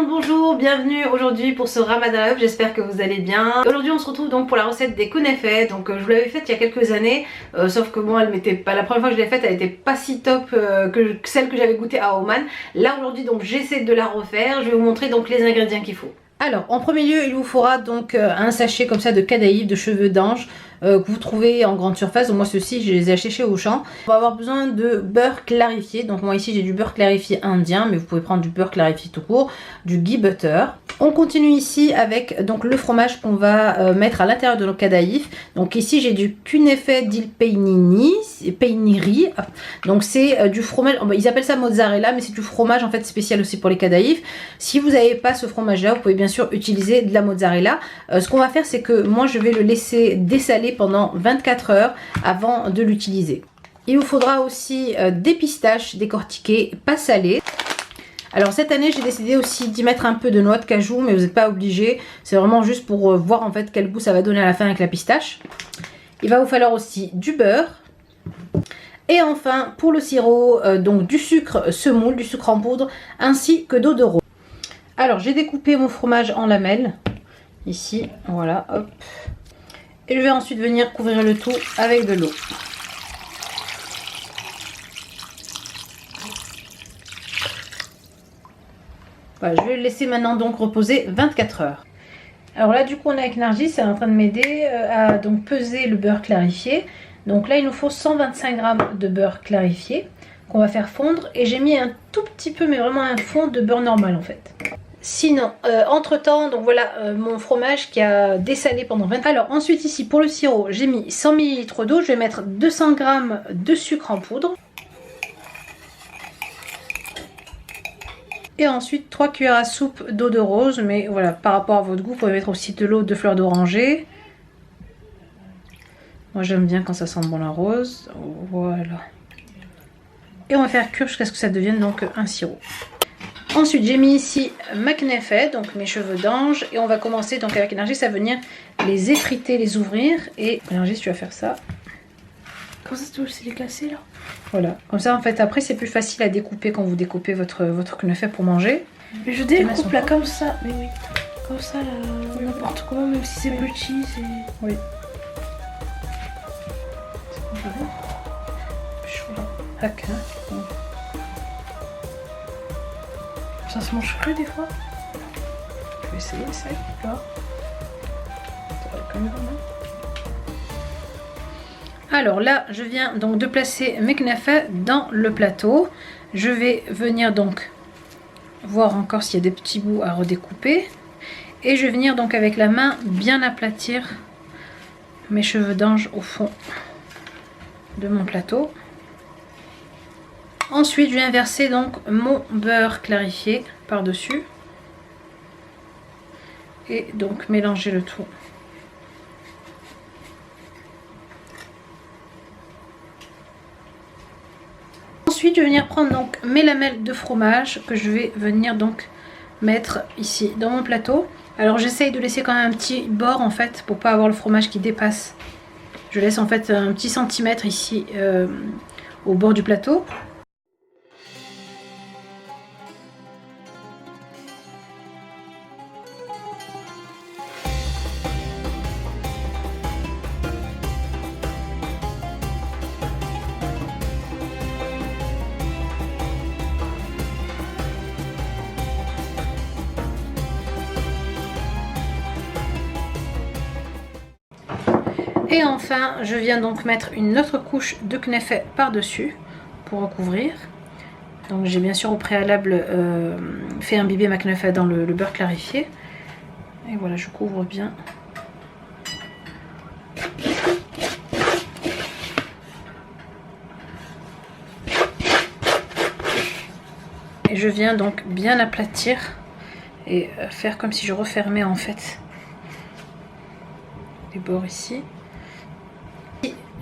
monde, bonjour, bienvenue aujourd'hui pour ce Ramadan Up, j'espère que vous allez bien. Aujourd'hui on se retrouve donc pour la recette des kunefeh. Donc je vous l'avais faite il y a quelques années, sauf que moi elle m'était pas, la première fois que je l'ai faite elle était pas si top que celle que j'avais goûtée à Oman. Là aujourd'hui donc j'essaie de la refaire, je vais vous montrer donc les ingrédients qu'il faut. Alors en premier lieu il vous faudra donc un sachet comme ça de kadaïf, de cheveux d'ange, que vous trouvez en grande surface. Donc moi ceux-ci je les ai achetés chez Auchan. On va avoir besoin de beurre clarifié. Donc moi ici j'ai du beurre clarifié indien, mais vous pouvez prendre du beurre clarifié tout court, du ghee butter. On continue ici avec donc le fromage qu'on va mettre à l'intérieur de nos kadaïf. Donc ici j'ai du kunefeh dil peiniri. Donc c'est du fromage, ils appellent ça mozzarella, mais c'est du fromage en fait spécial aussi pour les kadaïf. Si vous n'avez pas ce fromage là, vous pouvez bien sûr utiliser de la mozzarella. Ce qu'on va faire c'est que moi je vais le laisser dessaler pendant 24 heures avant de l'utiliser. Il vous faudra aussi des pistaches décortiquées, pas salées. Alors cette année j'ai décidé aussi d'y mettre un peu de noix de cajou, mais vous n'êtes pas obligé. C'est vraiment juste pour voir en fait quel goût ça va donner à la fin avec la pistache. Il va vous falloir aussi du beurre. Et enfin pour le sirop, donc du sucre semoule, du sucre en poudre, ainsi que d'eau de rose. Alors j'ai découpé mon fromage en lamelles, ici, voilà, hop. Et je vais ensuite venir couvrir le tout avec de l'eau. Voilà, je vais le laisser maintenant donc reposer 24 heures. Alors là du coup on est avec Nargis, c'est en train de m'aider à donc peser le beurre clarifié. Donc là il nous faut 125 g de beurre clarifié qu'on va faire fondre. Et j'ai mis un tout petit peu, mais vraiment un fond de beurre normal en fait. Sinon, entre temps, donc voilà mon fromage qui a dessalé pendant 20. Alors ensuite ici pour le sirop, j'ai mis 100 ml d'eau. Je vais mettre 200 g de sucre en poudre. Et ensuite 3 cuillères à soupe d'eau de rose. Mais voilà, par rapport à votre goût, vous pouvez mettre aussi de l'eau de fleur d'oranger. Moi j'aime bien quand ça sent bon la rose. Voilà. Et on va faire cuire jusqu'à ce que ça devienne donc un sirop. Ensuite j'ai mis ici ma kunefeh, donc mes cheveux d'ange, et on va commencer donc avec Nargis à venir les effriter, les ouvrir. Et Nargis tu vas faire ça. Comment ça c'est les casser là? Voilà, comme ça en fait après c'est plus facile à découper quand vous découpez votre kunefeh pour manger. Mais je découpe là comme ça, mais oui, comme ça là, n'importe comment, même si c'est petit, c'est... Oui. Hack, hein. Ça se mange cru des fois. Je vais essayer ça, là. Alors là, je viens donc de placer mes kunefeh dans le plateau. Je vais venir donc voir encore s'il y a des petits bouts à redécouper. Et je vais venir donc avec la main bien aplatir mes cheveux d'ange au fond de mon plateau. Ensuite, je viens verser donc mon beurre clarifié par-dessus. Et donc mélanger le tout. Ensuite, je vais venir prendre donc mes lamelles de fromage que je vais venir donc mettre ici dans mon plateau. Alors j'essaye de laisser quand même un petit bord en fait pour pas avoir le fromage qui dépasse. Je laisse en fait un petit centimètre ici au bord du plateau. Et enfin, je viens donc mettre une autre couche de kunefeh par-dessus pour recouvrir. Donc j'ai bien sûr au préalable fait imbiber ma kunefeh dans le beurre clarifié. Et voilà, je couvre bien. Et je viens donc bien aplatir et faire comme si je refermais en fait les bords ici.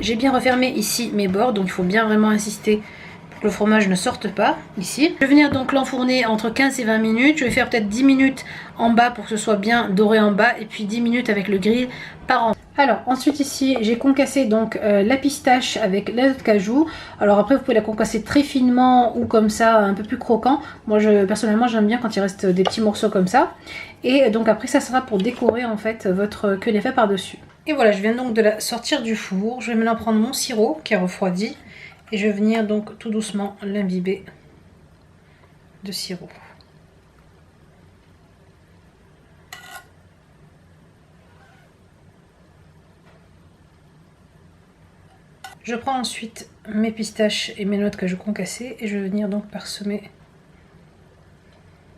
J'ai bien refermé ici mes bords, donc il faut bien vraiment insister pour que le fromage ne sorte pas ici. Je vais venir donc l'enfourner entre 15 et 20 minutes. Je vais faire peut-être 10 minutes en bas pour que ce soit bien doré en bas, et puis 10 minutes avec le grill par en haut. Alors ensuite ici j'ai concassé donc la pistache avec la noix de cajou. Alors après vous pouvez la concasser très finement ou comme ça un peu plus croquant. Moi personnellement j'aime bien quand il reste des petits morceaux comme ça. Et donc après ça sera pour décorer en fait votre kunafa par dessus. Et voilà, je viens donc de la sortir du four. Je vais maintenant prendre mon sirop qui a refroidi. Et je vais venir donc tout doucement l'imbiber de sirop. Je prends ensuite mes pistaches et mes noix de cajou concassées et je vais venir donc parsemer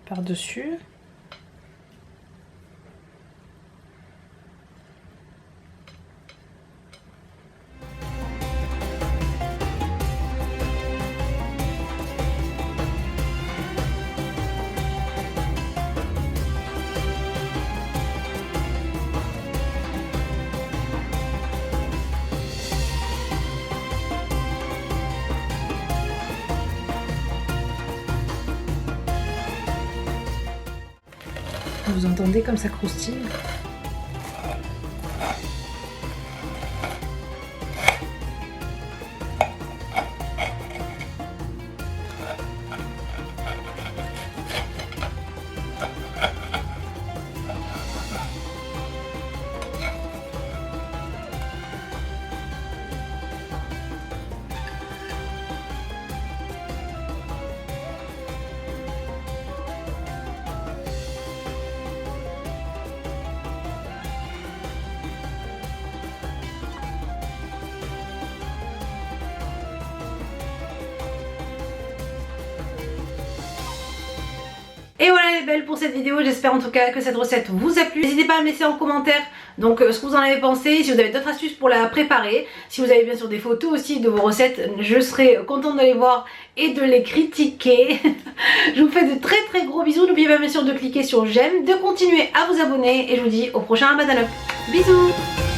par-dessus. Vous entendez comme ça croustille? Et voilà les belles pour cette vidéo, j'espère en tout cas que cette recette vous a plu. N'hésitez pas à me laisser en commentaire donc ce que vous en avez pensé, si vous avez d'autres astuces pour la préparer. Si vous avez bien sûr des photos aussi de vos recettes, je serai contente de les voir et de les critiquer. Je vous fais de très gros bisous, n'oubliez pas bien sûr de cliquer sur j'aime, de continuer à vous abonner et je vous dis au prochain Ramadan Up. Bisous.